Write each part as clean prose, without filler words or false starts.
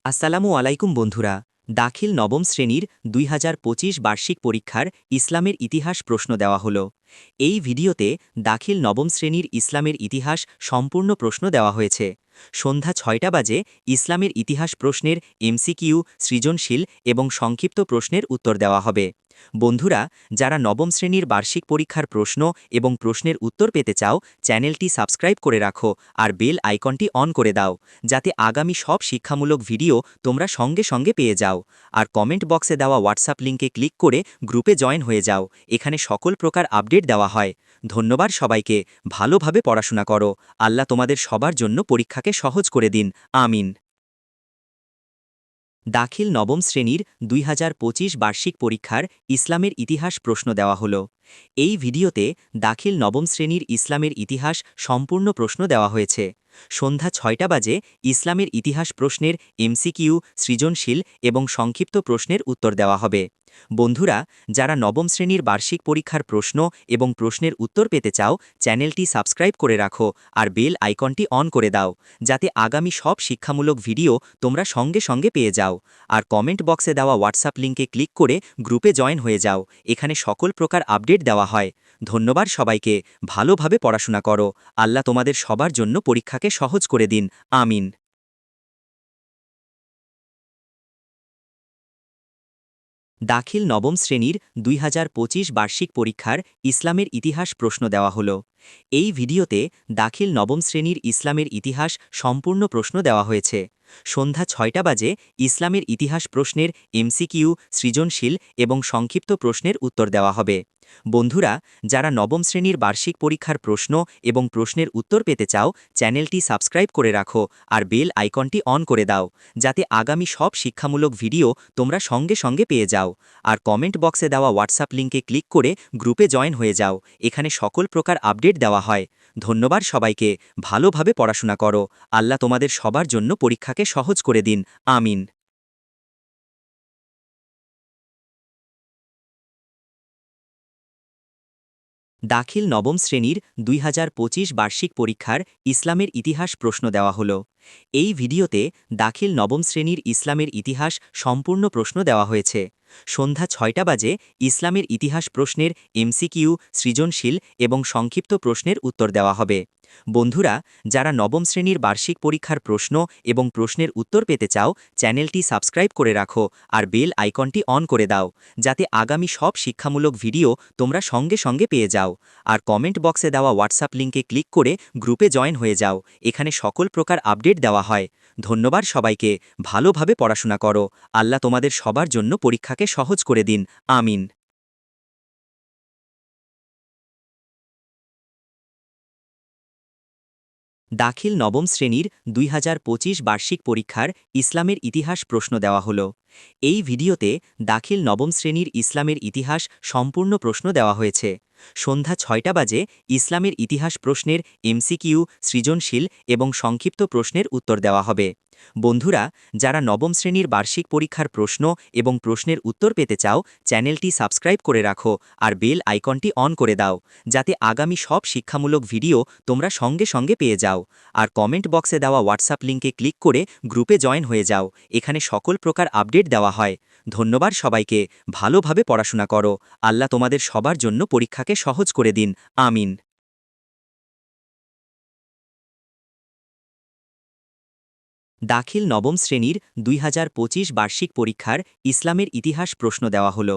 আসসালামু আলাইকুম বন্ধুরা। দাখিল নবম শ্রেণীর ২০২৫ বার্ষিক পরীক্ষার ইসলামের ইতিহাস প্রশ্ন দেওয়া হলো। এই ভিডিওতে দাখিল নবম শ্রেণীর ইসলামের ইতিহাস সম্পূর্ণ প্রশ্ন দেওয়া হয়েছে। সন্ধ্যা ৬টা বাজে ইসলামের ইতিহাস প্রশ্নের এমসিকিউ, সৃজনশীল এবং সংক্ষিপ্ত প্রশ্নের উত্তর দেওয়া হবে। বন্ধুরা, যারা নবম শ্রেণীর বার্ষিক পরীক্ষার প্রশ্ন এবং প্রশ্নের উত্তর পেতে চাও, চ্যানেলটি সাবস্ক্রাইব করে রাখো আর বেল আইকনটি অন করে দাও, যাতে আগামী সব শিক্ষামূলক ভিডিও তোমরা সঙ্গে সঙ্গে পেয়ে যাও। আর কমেন্ট বক্সে দেওয়া হোয়াটসঅ্যাপ লিঙ্কে ক্লিক করে গ্রুপে জয়েন হয়ে যাও। এখানে সকল প্রকার আপডেট দেওয়া হয়। ধন্যবাদ সবাইকে। ভালোভাবে পড়াশোনা করো। আল্লাহ তোমাদের সবার জন্য পরীক্ষাকে সহজ করে দিন। আমিন। দাখিল নবম শ্রেণীর ২০২৫ বার্ষিক পরীক্ষার ইসলামের ইতিহাস প্রশ্ন দেওয়া হলো। এই ভিডিওতে দাখিল নবম শ্রেণীর ইসলামের ইতিহাস সম্পূর্ণ প্রশ্ন দেওয়া হয়েছে। সন্ধ্যা ৬টা বাজে ইসলামের ইতিহাস প্রশ্নের এমসিকিউ, সৃজনশীল এবং সংক্ষিপ্ত প্রশ্নের উত্তর দেওয়া হবে। বন্ধুরা, যারা নবম শ্রেণীর বার্ষিক পরীক্ষার প্রশ্ন এবং প্রশ্নের উত্তর পেতে চাও, চ্যানেলটি সাবস্ক্রাইব করে রাখো আর বেল আইকনটি অন করে দাও, যাতে আগামী সব শিক্ষামূলক ভিডিও তোমরা সঙ্গে সঙ্গে পেয়ে যাও। আর কমেন্ট বক্সে দেওয়া হোয়াটসঅ্যাপ লিঙ্কে ক্লিক করে গ্রুপে জয়েন হয়ে যাও। এখানে সকল প্রকার আপডেট দেওয়া হয়। ধন্যবাদ সবাইকে। ভালোভাবে পড়াশোনা করো। আল্লাহ তোমাদের সবার জন্য পরীক্ষাকে সহজ করে দিন। আমিন। দাখিল নবম শ্রেণীর ২০২৫ বার্ষিক পরীক্ষার ইসলামের ইতিহাস প্রশ্ন দেওয়া হলো। এই ভিডিওতে দাখিল নবম শ্রেণীর ইসলামের ইতিহাস সম্পূর্ণ প্রশ্ন দেওয়া হয়েছে। সন্ধ্যা ৬টা বাজে ইসলামের ইতিহাস প্রশ্নের এমসিকিউ, সৃজনশীল এবং সংক্ষিপ্ত প্রশ্নের উত্তর দেওয়া হবে। বন্ধুরা, যারা নবম শ্রেণীর বার্ষিক পরীক্ষার প্রশ্ন এবং প্রশ্নের উত্তর পেতে চাও, চ্যানেলটি সাবস্ক্রাইব করে রাখো আর বেল আইকনটি অন করে দাও, যাতে আগামী সব শিক্ষামূলক ভিডিও তোমরা সঙ্গে সঙ্গে পেয়ে যাও। আর কমেন্ট বক্সে দেওয়া হোয়াটসঅ্যাপ লিঙ্কে ক্লিক করে গ্রুপে জয়েন হয়ে যাও। এখানে সকল প্রকার আপডেট দেওয়া হয়। ধন্যবাদ সবাইকে। ভালোভাবে পড়াশোনা করো। আল্লাহ তোমাদের সবার জন্য পরীক্ষাকে সহজ করে দিন। আমিন। দাখিল নবম শ্রেণীর ২০২৫ বার্ষিক পরীক্ষার ইসলামের ইতিহাস প্রশ্ন দেওয়া হলো। এই ভিডিওতে দাখিল নবম শ্রেণীর ইসলামের ইতিহাস সম্পূর্ণ প্রশ্ন দেওয়া হয়েছে। সন্ধ্যা ৬টা বাজে ইসলামের ইতিহাস প্রশ্নের এমসিকিউ, সৃজনশীল এবং সংক্ষিপ্ত প্রশ্নের উত্তর দেওয়া হবে। বন্ধুরা, যারা নবম শ্রেণীর বার্ষিক পরীক্ষার প্রশ্ন এবং প্রশ্নের উত্তর পেতে চাও, চ্যানেলটি সাবস্ক্রাইব করে রাখো আর বেল আইকনটি অন করে দাও, যাতে আগামী সব শিক্ষামূলক ভিডিও তোমরা সঙ্গে সঙ্গে পেয়ে যাও। আর কমেন্ট বক্সে দেওয়া হোয়াটসঅ্যাপ লিঙ্কে ক্লিক করে গ্রুপে জয়েন হয়ে যাও। এখানে সকল প্রকার আপডেট দেওয়া হয়। ধন্যবাদ সবাইকে। ভালোভাবে পড়াশোনা করো। আল্লাহ তোমাদের সবার জন্য পরীক্ষাকে সহজ করে দিন। আমিন। দাখিল নবম শ্রেণীর ২০২৫ বার্ষিক পরীক্ষার ইসলামের ইতিহাস প্রশ্ন দেওয়া হলো। এই ভিডিওতে দাখিল নবম শ্রেণীর ইসলামের ইতিহাস সম্পূর্ণ প্রশ্ন দেওয়া হয়েছে। সন্ধ্যা ৬টা বাজে ইসলামের ইতিহাস প্রশ্নের এমসিকিউ, সৃজনশীল এবং সংক্ষিপ্ত প্রশ্নের উত্তর দেওয়া হবে। বন্ধুরা, যারা নবম শ্রেণীর বার্ষিক পরীক্ষার প্রশ্ন এবং প্রশ্নের উত্তর পেতে চাও, চ্যানেলটি সাবস্ক্রাইব করে রাখো আর বেল আইকনটি অন করে দাও, যাতে আগামী সব শিক্ষামূলক ভিডিও তোমরা সঙ্গে সঙ্গে পেয়ে যাও। আর কমেন্ট বক্সে দেওয়া হোয়াটসঅ্যাপ লিঙ্কে ক্লিক করে গ্রুপে জয়েন হয়ে যাও। এখানে সকল প্রকার আপডেট দেওয়া হয়। ধন্যবাদ সবাইকে। ভালোভাবে পড়াশোনা করো। আল্লাহ তোমাদের সবার জন্য পরীক্ষাকে সহজ করে দিন। আমিন। দাখিল নবম শ্রেণীর ২০২৫ বার্ষিক পরীক্ষার ইসলামের ইতিহাস প্রশ্ন দেওয়া হলো।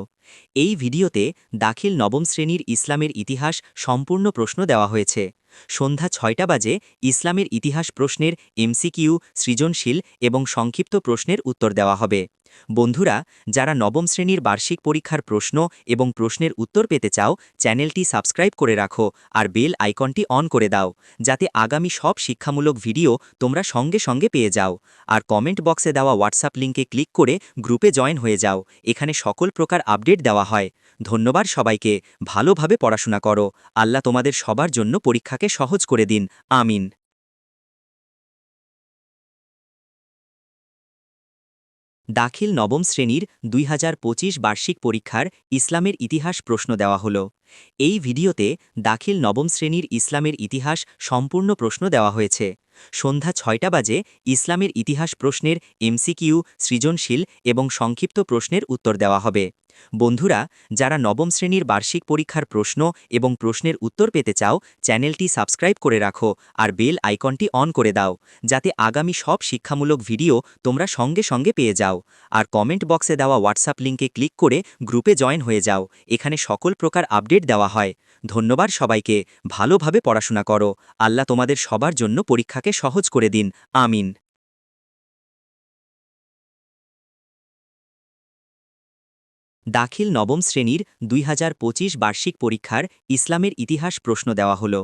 এই ভিডিওতে দাখিল নবম শ্রেণীর ইসলামের ইতিহাস সম্পূর্ণ প্রশ্ন দেওয়া হয়েছে। সন্ধ্যা ৬টা বাজে ইসলামের ইতিহাস প্রশ্নের এমসিকিউ, সৃজনশীল এবং সংক্ষিপ্ত প্রশ্নের উত্তর দেওয়া হবে। বন্ধুরা, যারা নবম শ্রেণীর বার্ষিক পরীক্ষার প্রশ্ন এবং প্রশ্নের উত্তর পেতে চাও, চ্যানেলটি সাবস্ক্রাইব করে রাখো আর বেল আইকনটি অন করে দাও, যাতে আগামী সব শিক্ষামূলক ভিডিও তোমরা সঙ্গে সঙ্গে পেয়ে যাও। আর কমেন্ট বক্সে দেওয়া হোয়াটসঅ্যাপ লিঙ্কে ক্লিক করে গ্রুপে জয়েন হয়ে যাও। এখানে সকল প্রকার আপডেট দেওয়া হয়। ধন্যবাদ সবাইকে। ভালোভাবে পড়াশোনা করো। আল্লাহ তোমাদের সবার জন্য পরীক্ষাকে সহজ করে দিন। আমিন। দাখিল নবম শ্রেণীর ২০২৫ বার্ষিক পরীক্ষার ইসলামের ইতিহাস প্রশ্ন দেওয়া হলো। এই ভিডিওতে দাখিল নবম শ্রেণীর ইসলামের ইতিহাস সম্পূর্ণ প্রশ্ন দেওয়া হয়েছে। সন্ধ্যা ৬টা বাজে ইসলামের ইতিহাস প্রশ্নের এমসিকিউ, সৃজনশীল এবং সংক্ষিপ্ত প্রশ্নের উত্তর দেওয়া হবে। বন্ধুরা, যারা নবম শ্রেণীর বার্ষিক পরীক্ষার প্রশ্ন এবং প্রশ্নের উত্তর পেতে চাও, চ্যানেলটি সাবস্ক্রাইব করে রাখো আর বেল আইকনটি অন করে দাও, যাতে আগামী সব শিক্ষামূলক ভিডিও তোমরা সঙ্গে সঙ্গে পেয়ে যাও। আর কমেন্ট বক্সে দেওয়া হোয়াটসঅ্যাপ লিঙ্কে ক্লিক করে গ্রুপে জয়েন হয়ে যাও। এখানে সকল প্রকার আপডেট দেওয়া হয়। ধন্যবাদ সবাইকে। ভালোভাবে পড়াশোনা করো। আল্লাহ তোমাদের সবার জন্য পরীক্ষাকে সহজ করে দিন। আমিন। দাখিল নবম শ্রেণীর ২০২৫ বার্ষিক পরীক্ষার ইসলামের ইতিহাস প্রশ্ন দেওয়া হল।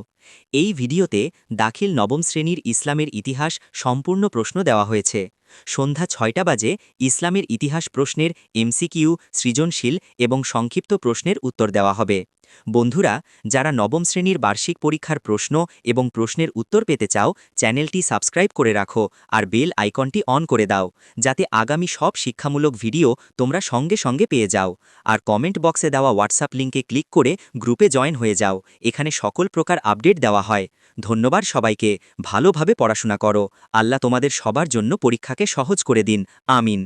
এই ভিডিওতে দাখিল নবম শ্রেণীর ইসলামের ইতিহাস সম্পূর্ণ প্রশ্ন দেওয়া হয়েছে। সন্ধ্যা ৬টা বাজে ইসলামের ইতিহাস প্রশ্নের এমসিকিউ, সৃজনশীল এবং সংক্ষিপ্ত প্রশ্নের উত্তর দেওয়া হবে। বন্ধুরা, যারা নবম শ্রেণীর বার্ষিক পরীক্ষার প্রশ্ন এবং প্রশ্নের উত্তর পেতে চাও, চ্যানেলটি সাবস্ক্রাইব করে রাখো আর বেল আইকনটি অন করে দাও, যাতে আগামী সব শিক্ষামূলক ভিডিও তোমরা সঙ্গে সঙ্গে পেয়ে যাও। আর কমেন্ট বক্সে দেওয়া হোয়াটসঅ্যাপ লিঙ্কে ক্লিক করে গ্রুপে জয়েন হয়ে যাও। এখানে সকল প্রকার আপডেট দেওয়া হয়। ধন্যবাদ সবাইকে। ভালোভাবে পড়াশোনা করো। আল্লাহ তোমাদের সবার জন্য পরীক্ষাকে সহজ করে দিন। আমিন।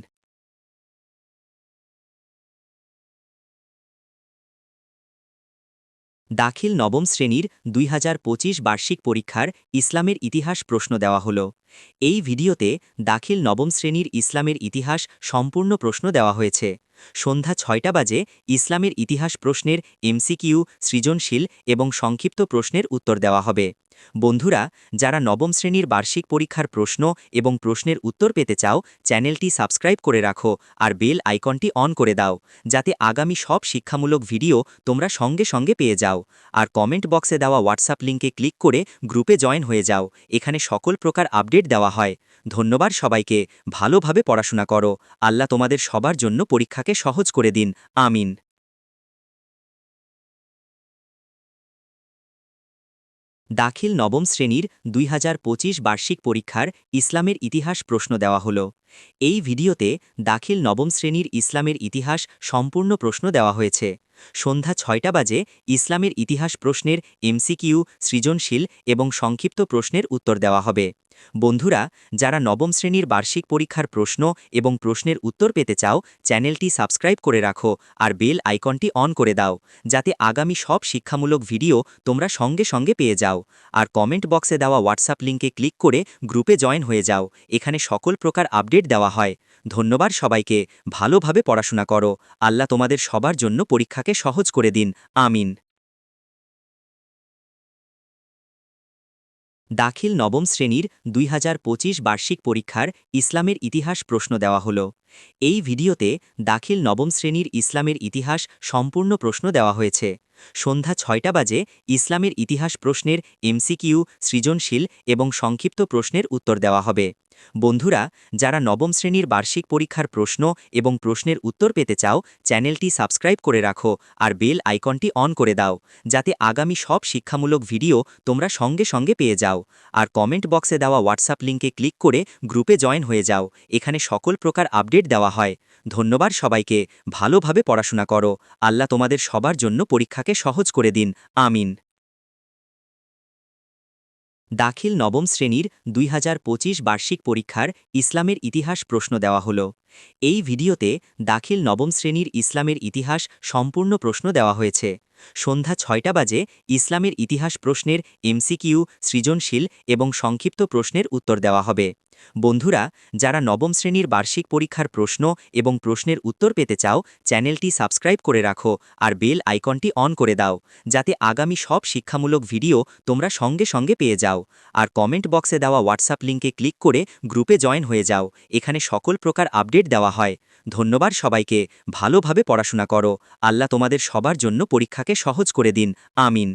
দাখিল নবম শ্রেণীর ২০২৫ বার্ষিক পরীক্ষার ইসলামের ইতিহাস প্রশ্ন দেওয়া হল। এই ভিডিওতে দাখিল নবম শ্রেণীর ইসলামের ইতিহাস সম্পূর্ণ প্রশ্ন দেওয়া হয়েছে। সন্ধ্যা ৬টা বাজে ইসলামের ইতিহাস প্রশ্নের এমসিকিউ, সৃজনশীল এবং সংক্ষিপ্ত প্রশ্নের উত্তর দেওয়া হবে। বন্ধুরা, যারা নবম শ্রেণীর বার্ষিক পরীক্ষার প্রশ্ন এবং প্রশ্নের উত্তর পেতে চাও, চ্যানেলটি সাবস্ক্রাইব করে রাখো আর বেল আইকনটি অন করে দাও, যাতে আগামী সব শিক্ষামূলক ভিডিও তোমরা সঙ্গে সঙ্গে পেয়ে যাও। আর কমেন্ট বক্সে দেওয়া হোয়াটসঅ্যাপ লিঙ্কে ক্লিক করে গ্রুপে জয়েন হয়ে যাও। এখানে সকল প্রকার আপডেট দেওয়া হয়। ধন্যবাদ সবাইকে। ভালোভাবে পড়াশোনা করো। আল্লাহ তোমাদের সবার জন্য পরীক্ষাকে সহজ করে দিন। আমিন। দাখিল নবম শ্রেণীর ২০২৫ বার্ষিক পরীক্ষার ইসলামের ইতিহাস প্রশ্ন দেওয়া হল। এই ভিডিওতে দাখিল নবম শ্রেণীর ইসলামের ইতিহাস সম্পূর্ণ প্রশ্ন দেওয়া হয়েছে। সন্ধ্যা ৬টা বাজে ইসলামের ইতিহাস প্রশ্নের এমসিকিউ, সৃজনশীল এবং সংক্ষিপ্ত প্রশ্নের উত্তর দেওয়া হবে। বন্ধুরা, যারা নবম শ্রেণীর বার্ষিক পরীক্ষার প্রশ্ন এবং প্রশ্নের উত্তর পেতে চাও, চ্যানেলটি সাবস্ক্রাইব করে রাখো আর বেল আইকনটি অন করে দাও, যাতে আগামী সব শিক্ষামূলক ভিডিও তোমরা সঙ্গে সঙ্গে পেয়ে যাও। আর কমেন্ট বক্সে দেওয়া হোয়াটসঅ্যাপ লিঙ্কে ক্লিক করে গ্রুপে জয়েন হয়ে যাও। এখানে সকল প্রকার আপডেট দেওয়া হয়। ধন্যবাদ সবাইকে। ভালোভাবে পড়াশোনা করো। আল্লাহ তোমাদের সবার জন্য পরীক্ষাকে সহজ করে দিন। আমিন। দাখিল নবম শ্রেণীর ২০২৫ বার্ষিক পরীক্ষার ইসলামের ইতিহাস প্রশ্ন দেওয়া হল। এই ভিডিওতে দাখিল নবম শ্রেণীর ইসলামের ইতিহাস সম্পূর্ণ প্রশ্ন দেওয়া হয়েছে। সন্ধ্যা ৬টা বাজে ইসলামের ইতিহাস প্রশ্নের এমসিকিউ, সৃজনশীল এবং সংক্ষিপ্ত প্রশ্নের উত্তর দেওয়া হবে। বন্ধুরা, যারা নবম শ্রেণীর বার্ষিক পরীক্ষার প্রশ্ন এবং প্রশ্নের উত্তর পেতে চাও, চ্যানেলটি সাবস্ক্রাইব করে রাখো আর বেল আইকনটি অন করে দাও, যাতে আগামী সব শিক্ষামূলক ভিডিও তোমরা সঙ্গে সঙ্গে পেয়ে যাও। আর কমেন্ট বক্সে দেওয়া হোয়াটসঅ্যাপ লিঙ্কে ক্লিক করে গ্রুপে জয়েন হয়ে যাও। এখানে সকল প্রকার আপডেট দেওয়া হয়। ধন্যবাদ সবাইকে। ভালোভাবে পড়াশোনা করো। আল্লাহ তোমাদের সবার জন্য পরীক্ষাকে সহজ করে দিন। আমিন। দাখিল নবম শ্রেণীর ২০২৫ বার্ষিক পরীক্ষার ইসলামের ইতিহাস প্রশ্ন দেওয়া হল। এই ভিডিওতে দাখিল নবম শ্রেণীর ইসলামের ইতিহাস সম্পূর্ণ প্রশ্ন দেওয়া হয়েছে। সন্ধ্যা ৬টা বাজে ইসলামের ইতিহাস প্রশ্নের এমসিকিউ, সৃজনশীল এবং সংক্ষিপ্ত প্রশ্নের উত্তর দেওয়া হবে। বন্ধুরা, যারা নবম শ্রেণীর বার্ষিক পরীক্ষার প্রশ্ন এবং প্রশ্নের উত্তর পেতে চাও, চ্যানেলটি সাবস্ক্রাইব করে রাখো আর বেল আইকনটি অন করে দাও, যাতে আগামী সব শিক্ষামূলক ভিডিও তোমরা সঙ্গে সঙ্গে পেয়ে যাও। আর কমেন্ট বক্সে দেওয়া হোয়াটসঅ্যাপ লিঙ্কে ক্লিক করে গ্রুপে জয়েন হয়ে যাও। এখানে সকল প্রকার আপডেট দেওয়া হয়। ধন্যবাদ সবাইকে। ভালোভাবে পড়াশোনা করো। আল্লাহ তোমাদের সবার জন্য পরীক্ষাকে সহজ করে দিন। আমিন।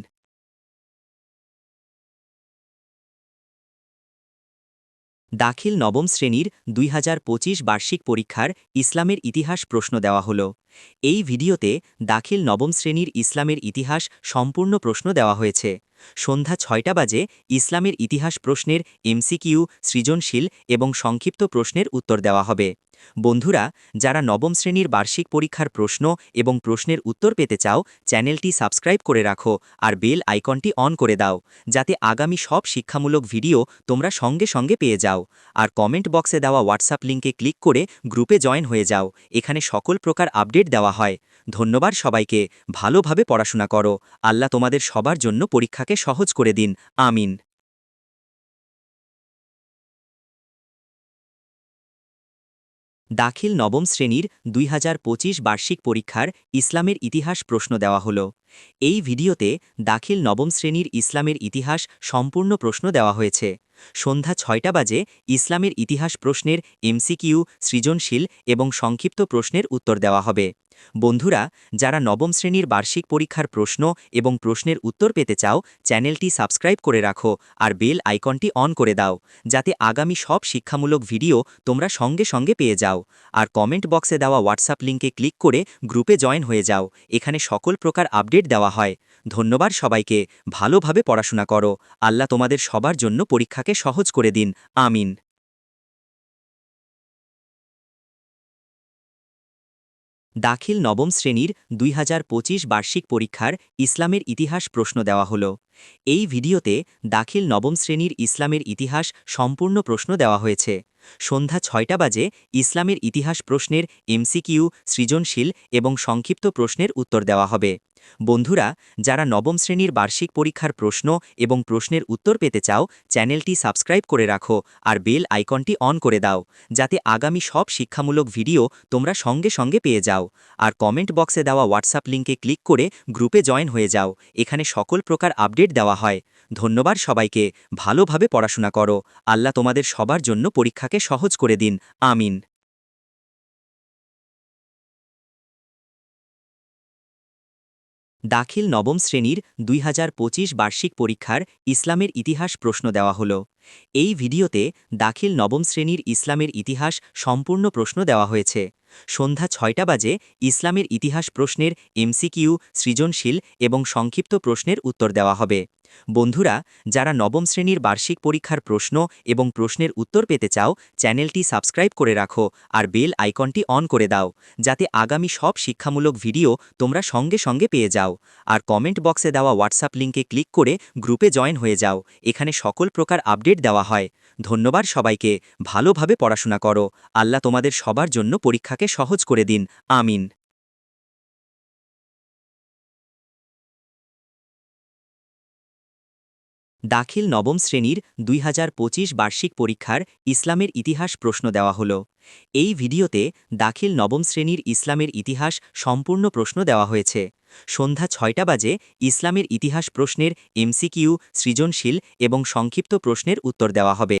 দাখিল নবম শ্রেণীর ২০২৫ বার্ষিক পরীক্ষার ইসলামের ইতিহাস প্রশ্ন দেওয়া হল। এই ভিডিওতে দাখিল নবম শ্রেণীর ইসলামের ইতিহাস সম্পূর্ণ প্রশ্ন দেওয়া হয়েছে। সন্ধ্যা ৬টা বাজে ইসলামের ইতিহাস প্রশ্নের এমসিকিউ, সৃজনশীল এবং সংক্ষিপ্ত প্রশ্নের উত্তর দেওয়া হবে। বন্ধুরা, যারা নবম শ্রেণীর বার্ষিক পরীক্ষার প্রশ্ন এবং প্রশ্নের উত্তর পেতে চাও, চ্যানেলটি সাবস্ক্রাইব করে রাখো আর বেল আইকনটি অন করে দাও, যাতে আগামী সব শিক্ষামূলক ভিডিও তোমরা সঙ্গে সঙ্গে পেয়ে যাও। আর কমেন্ট বক্সে দেওয়া হোয়াটসঅ্যাপ লিঙ্কে ক্লিক করে গ্রুপে জয়েন হয়ে যাও, এখানে সকল প্রকার আপডেট দেওয়া হয়। ধন্যবাদ সবাইকে। ভালোভাবে পড়াশোনা করো। আল্লাহ তোমাদের সবার জন্য পরীক্ষাকে সহজ করে দিন। আমিন। দাখিল নবম শ্রেণীর 2025 বার্ষিক পরীক্ষার ইসলামের ইতিহাস প্রশ্ন দেওয়া হলো। এই ভিডিওতে দাখিল নবম শ্রেণীর ইসলামের ইতিহাস সম্পূর্ণ প্রশ্ন দেওয়া হয়েছে। সন্ধ্যা 6টা বাজে ইসলামের ইতিহাস প্রশ্নের এমসিকিউ, সৃজনশীল এবং সংক্ষিপ্ত প্রশ্নের উত্তর দেওয়া হবে। বন্ধুরা, যারা নবম শ্রেণীর বার্ষিক পরীক্ষার প্রশ্ন এবং প্রশ্নের উত্তর পেতে চাও, চ্যানেলটি সাবস্ক্রাইব করে রাখো আর বেল আইকনটি অন করে দাও, যাতে আগামী সব শিক্ষামূলক ভিডিও তোমরা সঙ্গে সঙ্গে পেয়ে যাও। আর কমেন্ট বক্সে দেওয়া হোয়াটসঅ্যাপ লিঙ্কে ক্লিক করে গ্রুপে জয়েন হয়ে যাও, এখানে সকল প্রকার আপডেট দেওয়া হয়। ধন্যবাদ সবাইকে। ভালোভাবে পড়াশোনা করো। আল্লাহ তোমাদের সবার জন্য পরীক্ষাকে সহজ করে দিন। আমিন। দাখিল নবম শ্রেণীর 2025 বার্ষিক পরীক্ষার ইসলামের ইতিহাস প্রশ্ন দেওয়া হলো। এই ভিডিওতে দাখিল নবম শ্রেণীর ইসলামের ইতিহাস সম্পূর্ণ প্রশ্ন দেওয়া হয়েছে। সন্ধ্যা 6টা বাজে ইসলামের ইতিহাস প্রশ্নের এমসিকিউ, সৃজনশীল এবং সংক্ষিপ্ত প্রশ্নের উত্তর দেওয়া হবে। বন্ধুরা, যারা নবম শ্রেণীর বার্ষিক পরীক্ষার প্রশ্ন এবং প্রশ্নের উত্তর পেতে চাও, চ্যানেলটি সাবস্ক্রাইব করে রাখো আর বেল আইকনটি অন করে দাও, যাতে আগামী সব শিক্ষামূলক ভিডিও তোমরা সঙ্গে সঙ্গে পেয়ে যাও। আর কমেন্ট বক্সে দেওয়া হোয়াটসঅ্যাপ লিঙ্কে ক্লিক করে গ্রুপে জয়েন হয়ে যাও, এখানে সকল প্রকার আপডেট দেওয়া হয়। ধন্যবাদ সবাইকে। ভালোভাবে পড়াশোনা করো। আল্লাহ তোমাদের সবার জন্য পরীক্ষাকে সহজ করে দিন। আমিন। দাখিল নবম শ্রেণীর 2025 বার্ষিক পরীক্ষার ইসলামের ইতিহাস প্রশ্ন দেওয়া হলো। এই ভিডিওতে দাখিল নবম শ্রেণীর ইসলামের ইতিহাস সম্পূর্ণ প্রশ্ন দেওয়া হয়েছে। সন্ধ্যা 6টা বাজে ইসলামের ইতিহাস প্রশ্নের এমসিকিউ, সৃজনশীল এবং সংক্ষিপ্ত প্রশ্নের উত্তর দেওয়া হবে। বন্ধুরা, যারা নবম শ্রেণীর বার্ষিক পরীক্ষার প্রশ্ন এবং প্রশ্নের উত্তর পেতে চাও, চ্যানেলটি সাবস্ক্রাইব করে রাখো আর বেল আইকনটি অন করে দাও, যাতে আগামী সব শিক্ষামূলক ভিডিও তোমরা সঙ্গে সঙ্গে পেয়ে যাও। আর কমেন্ট বক্সে দেওয়া হোয়াটসঅ্যাপ লিঙ্কে ক্লিক করে গ্রুপে জয়েন হয়ে যাও, এখানে সকল প্রকার আপডেট দেওয়া হয়। ধন্যবাদ সবাইকে। ভালোভাবে পড়াশোনা করো। আল্লাহ তোমাদের সবার জন্য পরীক্ষাকে সহজ করে দিন। আমিন। দাখিল নবম শ্রেণীর 2025 বার্ষিক পরীক্ষার ইসলামের ইতিহাস প্রশ্ন দেওয়া হলো। এই ভিডিওতে দাখিল নবম শ্রেণীর ইসলামের ইতিহাস সম্পূর্ণ প্রশ্ন দেওয়া হয়েছে। সন্ধ্যা 6টা বাজে ইসলামের ইতিহাস প্রশ্নের এমসিকিউ, সৃজনশীল এবং সংক্ষিপ্ত প্রশ্নের উত্তর দেওয়া হবে।